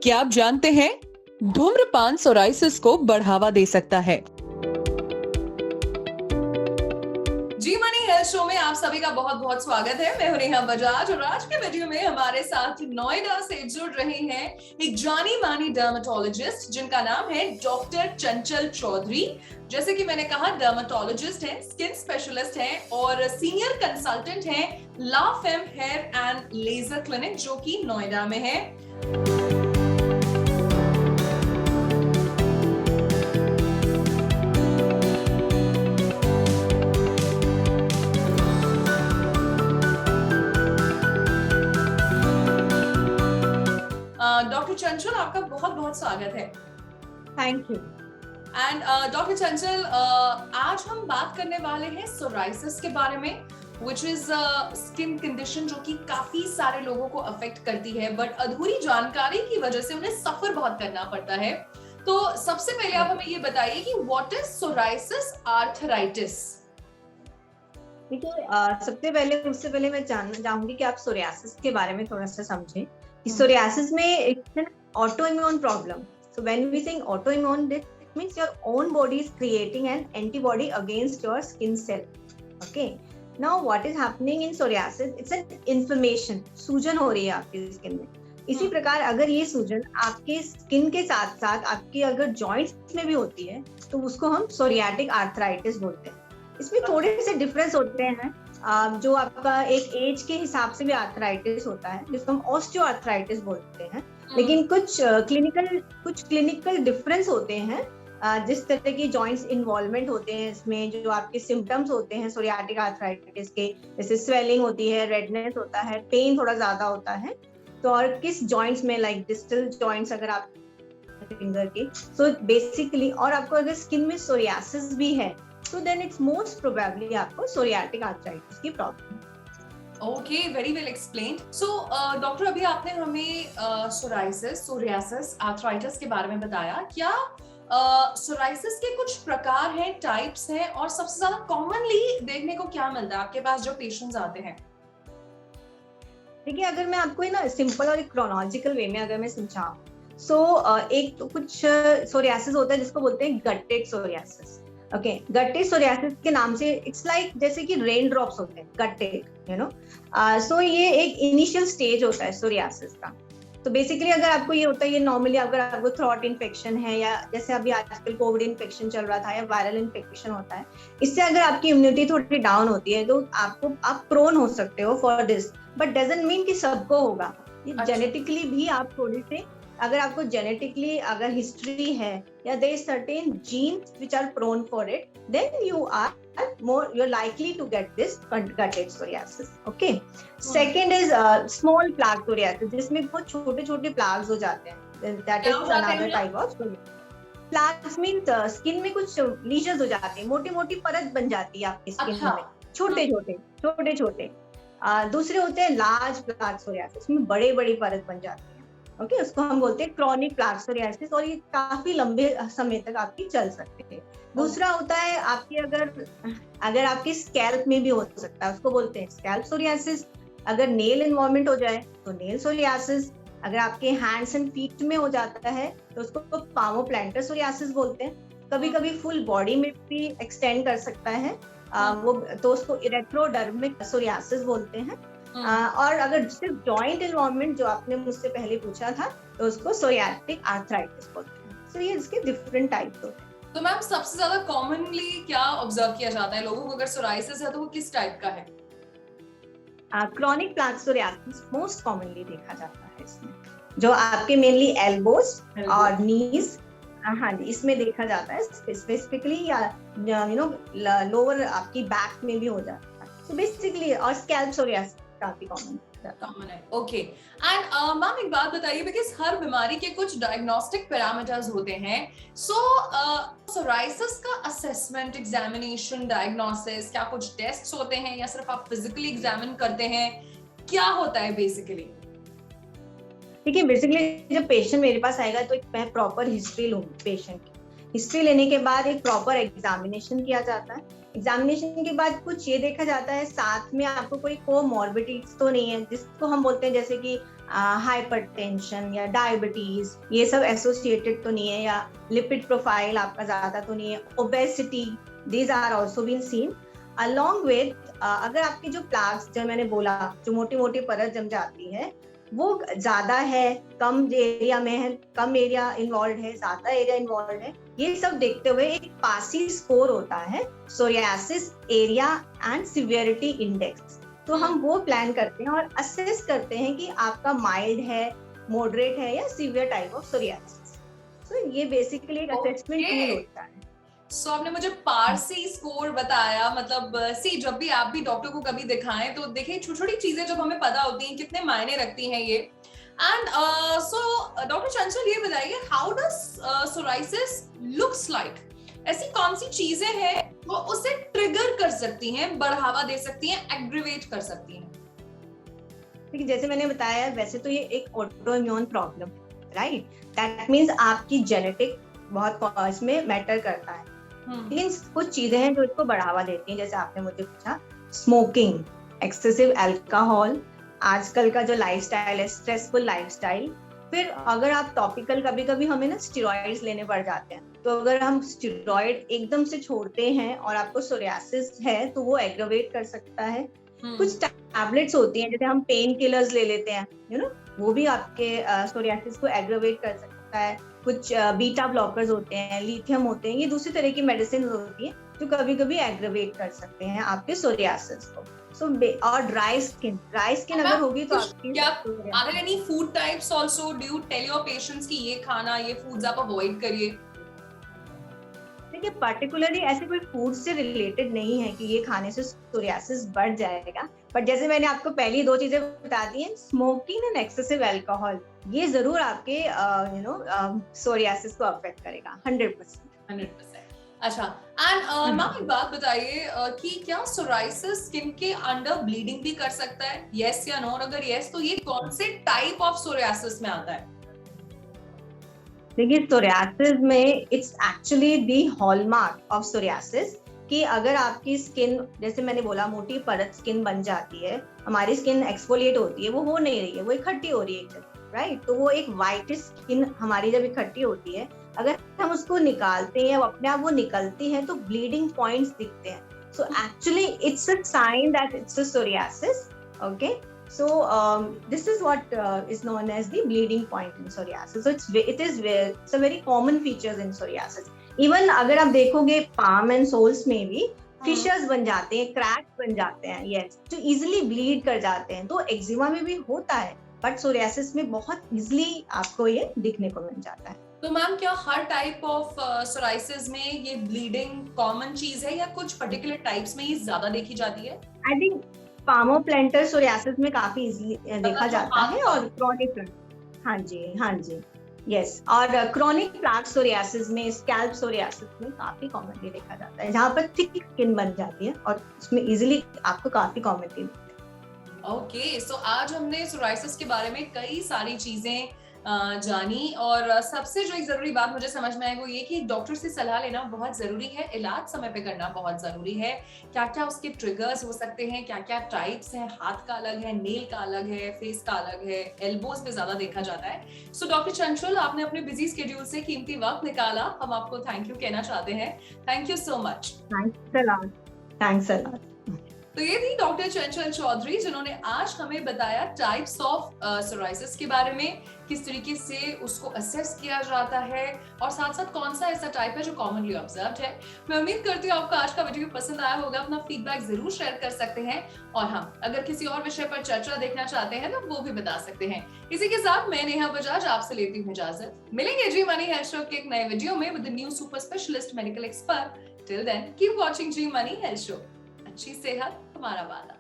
क्या आप जानते हैं धूम्रपान सोराइसिस को बढ़ावा दे सकता है। जी मनी हेल्थ शो में आप सभी का बहुत बहुत स्वागत है। मैं हूं नेहा बजाज और आज के वीडियो में हमारे साथ नोएडा से जुड़ रहे हैं एक जानी मानी डर्मेटोलॉजिस्ट जिनका नाम है डॉक्टर चंचल चौधरी। जैसे कि मैंने कहा, डर्मेटोलॉजिस्ट हैं, स्किन स्पेशलिस्ट हैं और सीनियर कंसल्टेंट हैं La Femme hair and laser clinic जो कि नोएडा में है। डॉक्टर चंचल, आपका बहुत बहुत स्वागत है। Thank you. एंड डॉक्टर चंचल, आज हम बात करने वाले हैं सोराइसिस के बारे में, विच इज स्किन कंडीशन जो कि काफी सारे लोगों को अफेक्ट करती है, बट अधूरी जानकारी की वजह से उन्हें सफर बहुत करना पड़ता है। तो सबसे पहले आप हमें ये बताइए कि व्हाट इज सोराइसिस आर्थराइटिस। ठीक है, उससे पहले मैं जानना चाहूंगी कि आप सोरियासिस के बारे में थोड़ा सा समझें। Psoriasis is an autoimmune problem. So when we say autoimmune, it means your own body is creating an antibody against your skin cell. Okay. Now what is happening in psoriasis? It's an inflammation. सूजन हो रही है आपकी skin में। इसी प्रकार अगर ये सूजन आपके स्किन के साथ साथ आपकी अगर जॉइंट्स में भी होती है तो उसको हम सोरियाटिक आर्थराइटिस बोलते हैं। इसमें थोड़े से डिफरेंस होते हैं। जो आपका एक एज के हिसाब से भी आर्थराइटिस होता है जिसको हम ऑस्टियोआर्थराइटिस बोलते हैं, लेकिन कुछ क्लिनिकल डिफरेंस होते हैं। जिस तरह की जॉइंट्स इन्वॉल्वमेंट होते हैं इसमें, जो आपके सिम्टम्स होते हैं सोरियाटिक आर्थराइटिस के, जैसे स्वेलिंग होती है, रेडनेस होता है, पेन थोड़ा ज्यादा होता है। तो और किस जॉइंट्स में, लाइक डिस्टल जॉइंट्स अगर आप फिंगर के, सो बेसिकली, और आपको अगर स्किन में सोरियासिस भी है तो देन इट्स मोस्ट प्रोबेबली आपको सोरियाटिक आर्थराइटिस की problem. Okay, very well explained. So doctor, अभी आपने हमें सोरियासिस आर्थराइटिस के बारे में बताया। क्या सोराइसिस के कुछ प्रकार हैं, टाइप्स हैं, और सबसे ज्यादा कॉमनली देखने को क्या मिलता है आपके पास जो पेशेंट्स आते हैं? देखिए, अगर मैं आपको ना सिंपल और क्रोनोलॉजिकल वे में अगर मैं समझाऊं, एक तो कुछ सोरियासिस होता है जिसको बोलते हैं gated psoriasis. Okay, gated psoriasis के नाम से इट्स लाइक जैसे कि रेन ड्रॉप्स होते हैं, गटेड, यू नो। सो ये एक इनिशियल स्टेज होता है सोरियासिस का। तो बेसिकली अगर आपको ये होता है, ये नॉर्मली अगर आपको थ्रोट इन्फेक्शन है, या जैसे अभी आजकल कोविड इन्फेक्शन चल रहा था, या वायरल इन्फेक्शन होता है, इससे अगर आपकी इम्यूनिटी थोड़ी डाउन होती है तो आप प्रोन हो सकते हो for this, but doesn't mean कि सबको होगा। जेनेटिकली भी आप थोड़ी से, अगर आपको जेनेटिकली अगर हिस्ट्री है या there is certain genes which are prone for it, then you're likely to get this gutted psoriasis. Okay. Second is small plaque psoriasis, जिसमें बहुत छोटे-छोटे plaques हो जाते हैं. That is another type of psoriasis. Plaques means skin में कुछ lesions हो जाते हैं, मोटी-मोटी परत बन जाती है आपकी स्किन में, छोटे-छोटे। दूसरे होते हैं large plaque psoriasis, इसमें बड़े-बड़ी परत बन जाती है। ओके, उसको हम बोलते हैं क्रॉनिक प्लाक सोरियासिस, और ये काफी लंबे समय तक आपकी चल सकती है। दूसरा होता है आपकी अगर आपकी स्कैल्प में भी हो सकता है, उसको बोलते हैं स्कैल्प सोरियासिस। अगर नेल इन्वॉल्वमेंट हो जाए तो नेल सोरियासिस। अगर आपके हैंड्स एंड फीट में हो जाता है तो उसको पामोप्लांटर सोरियासिस बोलते हैं। कभी-कभी फुल बॉडी में भी एक्सटेंड कर सकता है, वो तो उसको इरेथ्रोडर्मिक सोरियासिस बोलते हैं। और अगर सिर्फ जॉइंट इन्वॉल्वमेंट जो आपने मुझसे पहले पूछा था तो उसको सोरियाटिक आर्थराइटिस बोलते हैं। सो ये इसके डिफरेंट टाइप्स होते हैं। तो मैम, सबसे ज्यादा कॉमनली क्या ऑब्जर्व किया जाता है लोगों को अगर सोराइसिस है तो वो किस टाइप का है? Chronic plaque psoriasis most commonly देखा जाता है इसमें, जो आपके मेनली एल्बोज और नीज, हाँ जी, इसमें देखा जाता है स्पेसिफिकली, या यू नो लोअर आपकी बैक में भी हो जाता है। सो बेसिकली, और स्कैल्प सोरियासिस काफी कॉमन है। ओके, एंड मैम एक बात बताइए, बिकॉज़ हर बीमारी के कुछ डायग्नोस्टिक पैरामीटर्स होते हैं। सो सोराइसिस का असेसमेंट, एग्जामिनेशन, डायग्नोसिस, क्या कुछ टेस्ट्स होते हैं या सिर्फ आप फिजिकली एग्जामिन करते हैं? क्या होता है बेसिकली? देखिए, बेसिकली जब पेशेंट मेरे पास आएगा तो मैं प्रॉपर हिस्ट्री लूंगी पेशेंट की। हिस्ट्री लेने के बाद एक प्रॉपर एग्जामिनेशन किया जाता है। एग्जामिनेशन के बाद कुछ ये देखा जाता है साथ में आपको कोई कोमॉर्बिडिटीज तो नहीं है, जिसको हम बोलते हैं जैसे कि हाइपरटेंशन या डायबिटीज, ये सब एसोसिएटेड तो नहीं है, या लिपिड प्रोफाइल आपका ज्यादा तो नहीं है, obesity, these are also been seen along with अगर आपकी जो प्लाक्स, जो मैंने बोला, जो मोटी मोटी परत जम जाती है वो ज्यादा है, कम एरिया में है, कम एरिया इन्वॉल्व है, ज्यादा एरिया इन्वॉल्व है, ये सब देखते हुए एक पासी स्कोर होता है psoriasis area and severity index. तो हम वो प्लान करते हैं और असेस करते हैं कि आपका माइल्ड है, मॉडरेट है या सीवियर टाइप ऑफ सोरियासिस। तो ये बेसिकली एक असेसमेंट टूल होता है। सो आपने मुझे पारसी स्कोर बताया, मतलब सी जब भी आप भी डॉक्टर को कभी दिखाएं तो देखिए छोटी छोटी चीजें जब हमें पता होती हैं कितने मायने रखती हैं ये। एंड सो डॉक्टर चंचल ये बताइए, how does psoriasis looks like? ऐसी कौन सी चीजें हैं वो उसे ट्रिगर कर सकती हैं, बढ़ावा दे सकती हैं, एग्रीवेट कर सकती हैं? देखिए जैसे मैंने बताया, वैसे तो ये एक auto immune problem, right, that means आपकी जेनेटिक बहुत इसमें मैटर करता है। लेकिन कुछ चीजें हैं जो इसको बढ़ावा देती हैं, जैसे आपने मुझे पूछा, स्मोकिंग, एक्सेसिव अल्कोहल, आजकल का जो लाइफस्टाइल है, स्ट्रेसफुल लाइफस्टाइल, फिर अगर आप टॉपिकल, कभी कभी हमें ना स्टेरॉइड्स लेने पड़ जाते हैं, तो अगर हम स्टेरॉइड एकदम से छोड़ते हैं और आपको सोरियासिस है तो वो एग्रवेट कर सकता है। कुछ टैबलेट्स होती हैं, जैसे हम पेन किलर्स ले लेते हैं, यू नो, वो भी आपके सोरियासिस को एग्रवेट कर सकता है। कुछ बीटा ब्लॉकर्स होते हैं, लिथियम होते हैं, ये दूसरी तरह की मेडिसिन होती है जो कभी कभी एग्रवेट कर सकते हैं आपके सोरियासिस को। और ड्राई स्किन अगर होगी तो आपकी, क्या are there any food types also? Do you tell your patients कि ये खाना, ये foods आप अवॉइड करिए? देखिए पर्टिकुलरली ऐसे कोई फूड से रिलेटेड नहीं है कि ये खाने से सोरियासिस बढ़ जाएगा, बट जैसे मैंने आपको पहली दो चीजें बता दी हैं, स्मोकिंग एंड एक्सेसिव अल्कोहल, ये जरूर आपके सोरियासिस को अफेक्ट करेगा 100%। अच्छा, एंड मैम एक बात बताइए कि क्या सोराइसिस स्किन के अंडर ब्लीडिंग भी कर सकता है, यस या नो? और अगर यस तो ये कौन से टाइप ऑफ सोरियासिस में आता है? देखिए सोरियासिस में it's actually the hallmark of psoriasis कि अगर आपकी स्किन, जैसे मैंने बोला, मोटी परत स्किन बन जाती है, हमारी स्किन एक्सफोलिएट होती है, वो हो नहीं रही है, वो इकट्ठी हो रही है, राइट, तो वो एक वाइट स्किन हमारी जब इकट्ठी होती है, अगर हम उसको निकालते हैं, अपने आप वो निकलती है, तो ब्लीडिंग पॉइंट्स दिखते हैं। So actually it's a sign that it's a psoriasis, okay. So this is what is known as the bleeding point in psoriasis. So it's a very common features in psoriasis. Even अगर आप देखोगे palm and soles में भी fissures बन जाते हैं, cracks बन जाते हैं, yes, जो easily bleed कर जाते हैं। तो eczema में भी होता है, but psoriasis में बहुत easily आपको ये दिखने को मिल जाता है। तो मैम क्या हर टाइप ऑफ सोराइसिस में ये ब्लीडिंग कॉमन चीज है या कुछ पर्टिकुलर टाइप्स में ही ज्यादा देखी जाती है? I think पामोप्लांटर सोरियासिस में काफी इजीली देखा जाता है, और क्रॉनिक, हाँ जी यस, और क्रॉनिक प्लाक सोरियासिस में, स्कैल्प सोरियासिस में काफी कॉमनली देखा जाता है, जहाँ पर थिक स्किन बन जाती है और उसमें इजीली आपको काफी कॉमनली। ओके, सो आज हमने सोराइसिस के बारे में कई सारी चीजें जानी, और सबसे जो एक जरूरी बात मुझे समझ में आई वो ये कि डॉक्टर से सलाह लेना बहुत जरूरी है, इलाज समय पे करना बहुत जरूरी है। क्या क्या उसके ट्रिगर्स हो सकते हैं, क्या क्या टाइप्स हैं, हाथ का अलग है, नेल का अलग है, फेस का अलग है, एल्बोज पे ज्यादा देखा जाता है। सो डॉक्टर चंचल, आपने अपने बिजी स्केड्यूल से कीमती वक्त निकाला, हम आपको थैंक यू कहना चाहते हैं। Thank you so much. Thanks a lot. तो ये थी डॉक्टर चंचल चौधरी, जिन्होंने आज हमें बताया टाइप्स ऑफ सोराइसिस के बारे में, किस तरीके से उसको असेस किया जाता है, और साथ साथ कौन सा ऐसा टाइप है जो कॉमनली ऑब्जर्व्ड है। मैं उम्मीद करती हूँ आपको आज का वीडियो पसंद आया होगा। अपना फीडबैक जरूर शेयर कर सकते हैं, और हाँ, अगर किसी और विषय पर चर्चा देखना चाहते हैं तो वो भी बता सकते हैं। इसी के साथ मैं नेहा बजाज आपसे लेती हूँ इजाजत। मिलेंगे जी मनी हेल्थ शो के एक नए वीडियो में with new super specialist medical expert. Till then keep watching Zee money health show. अच्छी सेहत हमारा वादा।